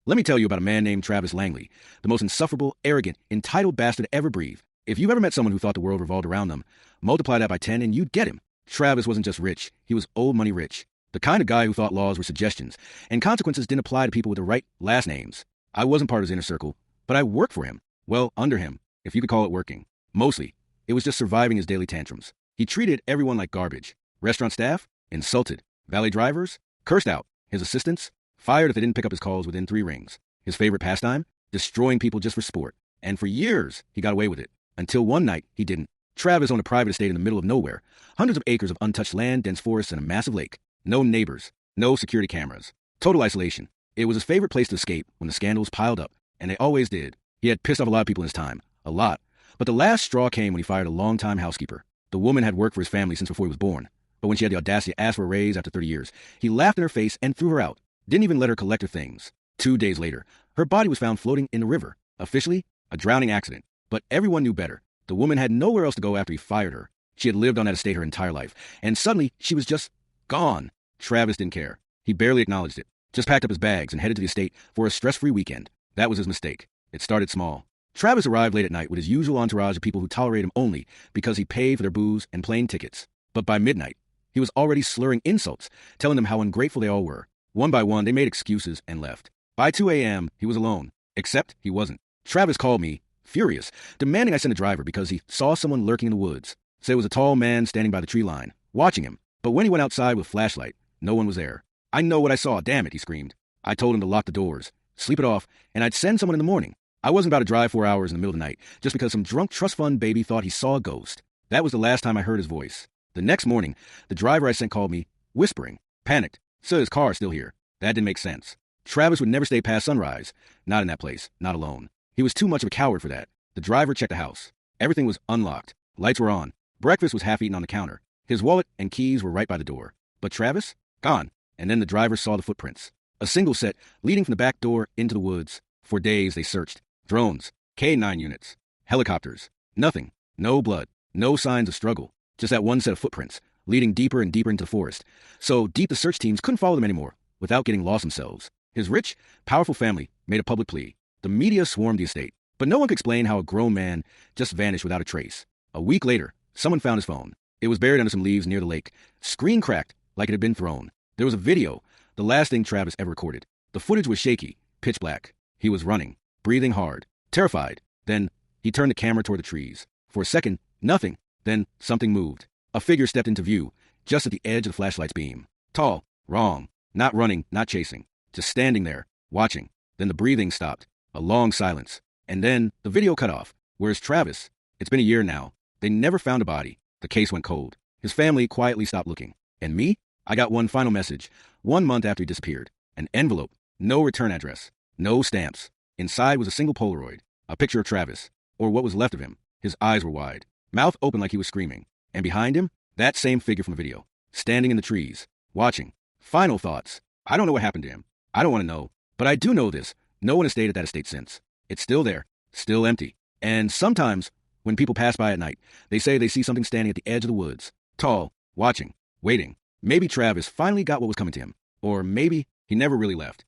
Let me tell you about a man named Travis Langley, the most insufferable, arrogant, entitled bastard to ever breathe. If you've ever met someone who thought the world revolved around them, multiply that by 10 and you'd get him. Travis wasn't just rich, he was old money rich. The kind of guy who thought laws were suggestions, and consequences didn't apply to people with the right last names. I wasn't part of his inner circle, but I worked for him. Well, under him, if you could call it working. Mostly, it was just surviving his daily tantrums. He treated everyone like garbage. Restaurant staff, insulted. Valet drivers, cursed out. His assistants, fired if they didn't pick up his calls within 3 rings. His favorite pastime, destroying people just for sport. And for years, he got away with it. Until one night, he didn't. Travis owned a private estate in the middle of nowhere. Hundreds of acres of untouched land, dense forests, and a massive lake. No neighbors. No security cameras. Total isolation. It was his favorite place to escape when the scandals piled up. And they always did. He had pissed off a lot of people in his time. A lot. But the last straw came when he fired a longtime housekeeper. The woman had worked for his family since before he was born. But when she had the audacity to ask for a raise after 30 years, he laughed in her face and threw her out. Didn't even let her collect her things. 2 days later, her body was found floating in the river. Officially, a drowning accident. But everyone knew better. The woman had nowhere else to go after he fired her. She had lived on that estate her entire life. And suddenly, she was just gone. Travis didn't care. He barely acknowledged it. Just packed up his bags and headed to the estate for a stress-free weekend. That was his mistake. It started small. Travis arrived late at night with his usual entourage of people who tolerate him only because he paid for their booze and plane tickets. But by midnight, he was already slurring insults, telling them how ungrateful they all were. One by one, they made excuses and left. By 2 a.m., he was alone. Except he wasn't. Travis called me, furious, demanding I send a driver because he saw someone lurking in the woods. Said it was a tall man standing by the tree line, watching him. But when he went outside with a flashlight, no one was there. I know what I saw, damn it, he screamed. I told him to lock the doors, sleep it off, and I'd send someone in the morning. I wasn't about to drive 4 hours in the middle of the night just because some drunk trust fund baby thought he saw a ghost. That was the last time I heard his voice. The next morning, the driver I sent called me, whispering, panicked, said his car is still here. That didn't make sense. Travis would never stay past sunrise. Not in that place, not alone. He was too much of a coward for that. The driver checked the house. Everything was unlocked. Lights were on. Breakfast was half eaten on the counter. His wallet and keys were right by the door. But Travis? Gone. And then the driver saw the footprints. A single set leading from the back door into the woods. For days they searched. Drones. K-9 units. Helicopters. Nothing. No blood. No signs of struggle. Just that one set of footprints, leading deeper and deeper into the forest. So deep the search teams couldn't follow them anymore, without getting lost themselves. His rich, powerful family made a public plea. The media swarmed the estate. But no one could explain how a grown man just vanished without a trace. A week later, someone found his phone. It was buried under some leaves near the lake. Screen cracked like it had been thrown. There was a video, the last thing Travis ever recorded. The footage was shaky, pitch black. He was running, breathing hard, terrified. Then he turned the camera toward the trees. For a second, nothing. Then something moved. A figure stepped into view, just at the edge of the flashlight's beam. Tall, wrong, not running, not chasing, just standing there, watching. Then the breathing stopped. A long silence. And then the video cut off. Whereas Travis, it's been a year now. They never found a body. The case went cold. His family quietly stopped looking. And me? I got one final message, 1 month after he disappeared. An envelope, no return address, no stamps. Inside was a single Polaroid, a picture of Travis, or what was left of him. His eyes were wide, mouth open like he was screaming. And behind him, that same figure from the video, standing in the trees, watching. Final thoughts. I don't know what happened to him. I don't want to know. But I do know this. No one has stayed at that estate since. It's still there, still empty. And sometimes, when people pass by at night, they say they see something standing at the edge of the woods, tall, watching, waiting. Maybe Travis finally got what was coming to him. Or maybe he never really left.